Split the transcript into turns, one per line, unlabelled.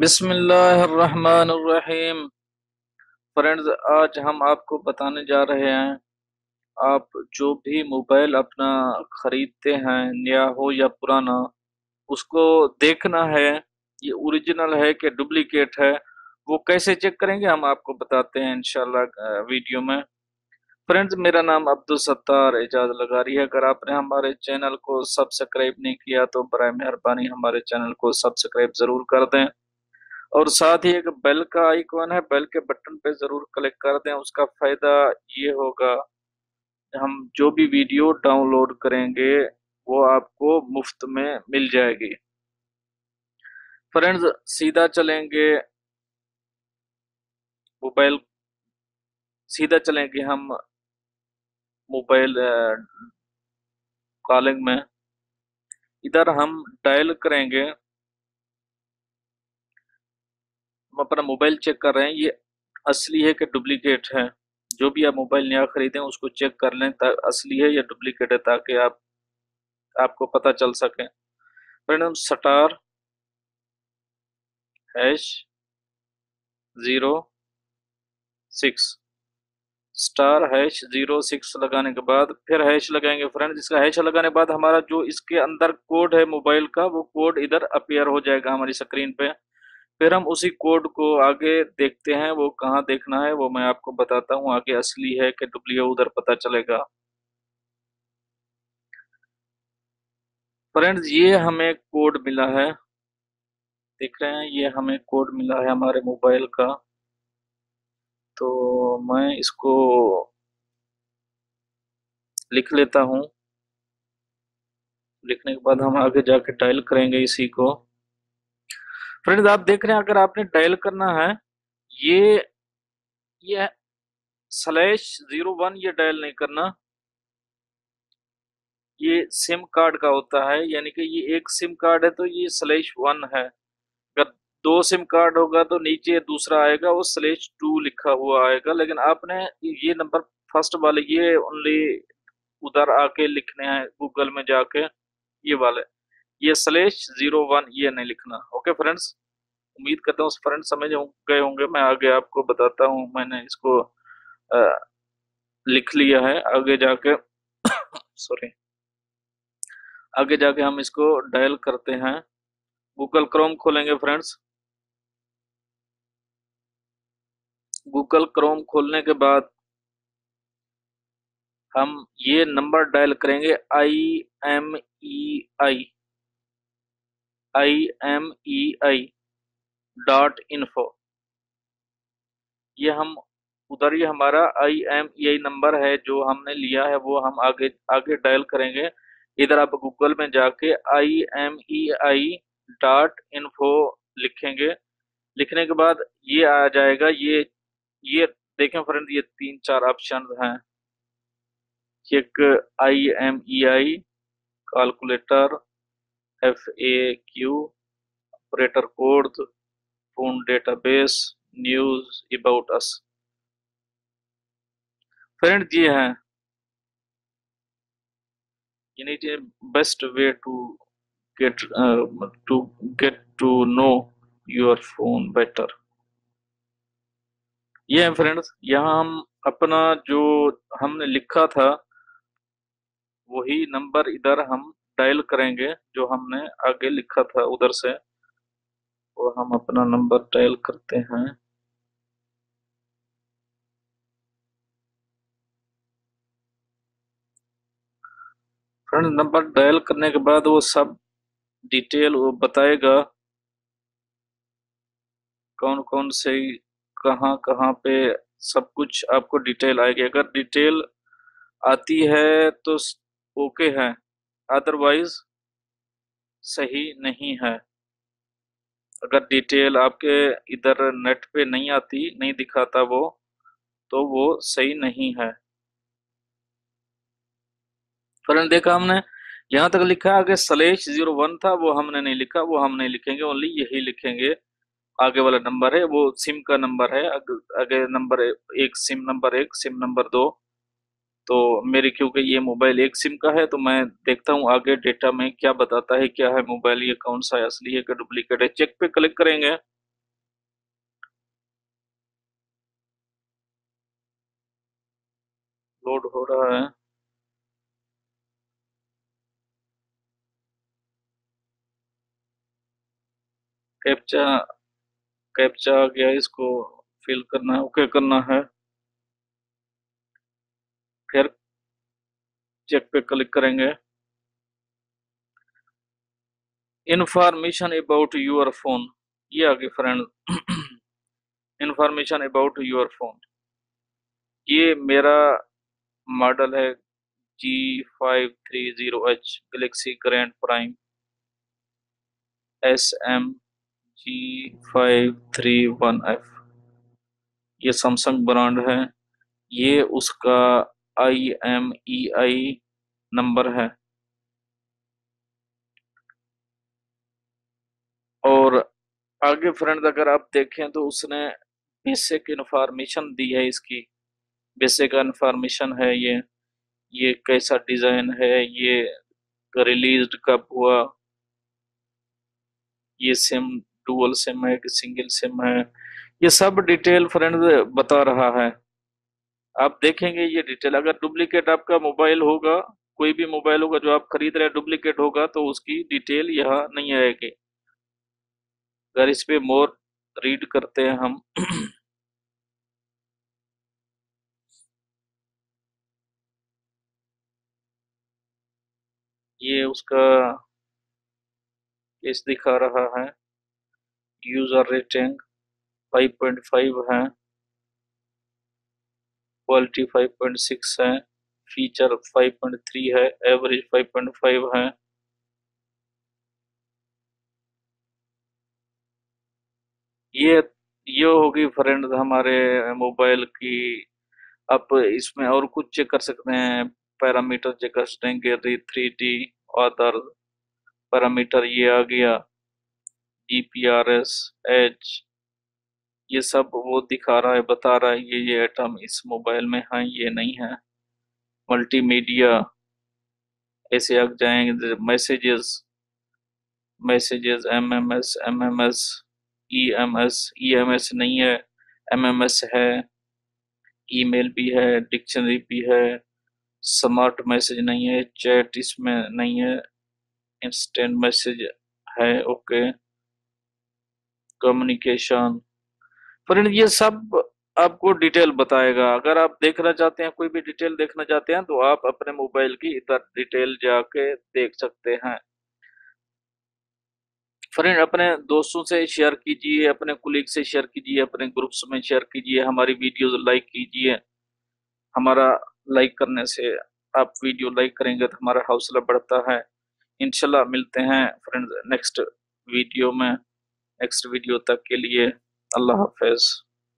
बिस्मिल्लाहिर्रहमानिर्रहीम। फ्रेंड्स, आज हम आपको बताने जा रहे हैं, आप जो भी मोबाइल अपना खरीदते हैं, नया हो या पुराना, उसको देखना है ये ओरिजिनल है कि डुप्लीकेट है। वो कैसे चेक करेंगे हम आपको बताते हैं इंशाल्लाह वीडियो में। फ्रेंड्स, मेरा नाम अब्दुल सत्तार एजाज लगारी है। अगर आपने हमारे चैनल को सब्सक्राइब नहीं किया तो बराए मेहरबानी हमारे चैनल को सब्सक्राइब जरूर कर दें, और साथ ही एक बेल का आइकॉन है, बेल के बटन पे जरूर क्लिक कर दें। उसका फायदा ये होगा, हम जो भी वीडियो डाउनलोड करेंगे वो आपको मुफ्त में मिल जाएगी। फ्रेंड्स, सीधा चलेंगे मोबाइल सीधा चलेंगे हम मोबाइल कॉलिंग में। इधर हम डायल करेंगे, हम अपना मोबाइल चेक कर रहे हैं ये असली है कि डुप्लीकेट है। जो भी आप मोबाइल नया खरीदें उसको चेक कर लें असली है या डुप्लीकेट है, ताकि आपको पता चल सके। परिणाम स्टार हैश 06, *#06 लगाने के बाद फिर हैश लगाएंगे। फ्रेंड, इसका हैश लगाने के बाद हमारा जो इसके अंदर कोड है मोबाइल का, वो कोड इधर अपीयर हो जाएगा हमारी स्क्रीन पे। फिर हम उसी कोड को आगे देखते हैं, वो कहाँ देखना है वो मैं आपको बताता हूँ। आगे असली है कि डुप्लीकेट उधर पता चलेगा। फ्रेंड्स, ये हमें कोड मिला है, देख रहे हैं, ये हमें कोड मिला है हमारे मोबाइल का। तो मैं इसको लिख लेता हूँ। लिखने के बाद हम आगे जाके डायल करेंगे इसी को। फ्रेंड्स, आप देख रहे हैं, अगर आपने डायल करना है, ये ये /01 ये डायल नहीं करना। ये सिम कार्ड का होता है, यानी कि ये एक सिम कार्ड है तो ये /1 है। अगर दो सिम कार्ड होगा तो नीचे दूसरा आएगा, वो /2 लिखा हुआ आएगा। लेकिन आपने ये नंबर फर्स्ट वाले ये ओनली उधर आके लिखने हैं, गूगल में जाके ये वाले, ये /01 ये नहीं लिखना। ओके फ्रेंड्स, उम्मीद करता हूँ फ्रेंड समझ गए होंगे। मैं आगे आपको बताता हूँ, मैंने इसको अ, लिख लिया है। आगे जाके सॉरी, आगे जाके हम इसको डायल करते हैं। गूगल क्रोम खोलेंगे फ्रेंड्स। गूगल क्रोम खोलने के बाद हम ये नंबर डायल करेंगे, IMEI ये हम उधर, ये हमारा IMEI नंबर है जो हमने लिया है, वो हम आगे आगे डायल करेंगे। इधर आप गूगल में जाके IMEI.info लिखेंगे। लिखने के बाद ये आ जाएगा। ये देखें फ्रेंड, ये तीन चार ऑप्शन हैं। एक IMEI, calculator, FAQ, operator code, phone database, news about us. Friend, ये है, you need a best way get to get to know your phone better। ये है फ्रेंड्स, यहाँ हम अपना जो हमने लिखा था वही नंबर इधर हम डायल करेंगे, जो हमने आगे लिखा था उधर से वो हम अपना नंबर डायल करते हैं। फ्रेंड, नंबर डायल करने के बाद वो सब डिटेल वो बताएगा, कौन कौन से कहाँ कहाँ पे सब कुछ आपको डिटेल आएगी। अगर डिटेल आती है तो ओके है, अदरवाइज सही नहीं है। अगर डिटेल आपके इधर नेट पे नहीं आती, नहीं दिखाता वो, तो वो सही नहीं है। फ्रेंड, देखा हमने यहाँ तक लिखा है, आगे /01 था वो हमने नहीं लिखा, वो हम नहीं लिखेंगे, ओनली यही लिखेंगे। आगे वाला नंबर है वो सिम का नंबर है। आगे नंबर एक, सिम नंबर एक, सिम नंबर दो। तो मेरे क्योंकि ये मोबाइल एक सिम का है तो मैं देखता हूँ आगे डेटा में क्या बताता है, क्या है मोबाइल, ये कौन सा है, असली है कि डुप्लीकेट है। चेक पे क्लिक करेंगे। लोड हो रहा है। कैप्चा कैप्चा आ गया, इसको फिल करना है, ओके करना है। फिर चेक पे क्लिक करेंगे। इंफॉर्मेशन अबाउट यूर फोन, ये आगे friend. Information about your phone, ये मेरा मॉडल है G530H Galaxy grand prime SM G531F। ये सैमसंग ब्रांड है। ये उसका IMEI नंबर है। और आगे फ्रेंड अगर आप देखें तो उसने बेसिक इंफॉर्मेशन दी है इसकी। बेसिक इंफॉर्मेशन है ये कैसा डिजाइन है, ये रिलीज्ड कब हुआ, ये सिम डुअल सिम है कि सिंगल सिम है, ये सब डिटेल फ्रेंड्स बता रहा है। आप देखेंगे ये डिटेल। अगर डुप्लीकेट आपका मोबाइल होगा, कोई भी मोबाइल होगा जो आप खरीद रहे हैं डुप्लीकेट होगा, तो उसकी डिटेल यहाँ नहीं आएगी। अगर इस पे मोर रीड करते हैं हम ये उसका केस दिखा रहा है। यूजर रेटिंग 5.5 है, क्वालिटी 5.6 है, फीचर 5.3 है, एवरेज 5.5 है। ये ये होगी फ्रेंड हमारे मोबाइल की। आप इसमें और कुछ चेक कर सकते हैं, पैरामीटर चेक कर सकते हैं, गैलरी 3D अदर पैरामीटर ये आ गया, GPRS एच, ये सब वो दिखा रहा है, बता रहा है ये आइटम इस मोबाइल में है, ये नहीं है। मल्टीमीडिया ऐसे आ जाएंगे, मैसेजेस MMS EMS नहीं है, MMS है। ईमेल भी है, डिक्शनरी भी है, स्मार्ट मैसेज नहीं है, चैट इसमें नहीं है, इंस्टेंट मैसेज है, ओके, कम्युनिकेशन। फ्रेंड ये सब आपको डिटेल बताएगा। अगर आप देखना चाहते हैं, कोई भी डिटेल देखना चाहते हैं, तो आप अपने मोबाइल की इधर डिटेल जाके देख सकते हैं। फ्रेंड अपने दोस्तों से शेयर कीजिए, अपने कुलीग से शेयर कीजिए, अपने ग्रुप्स में शेयर कीजिए, हमारी वीडियोस लाइक कीजिए। हमारा लाइक करने से, आप वीडियो लाइक करेंगे तो हमारा हौसला बढ़ता है। इंशाल्लाह मिलते हैं फ्रेंड्स नेक्स्ट वीडियो में। नेक्स्ट वीडियो तक के लिए अल्लाह हाफिज।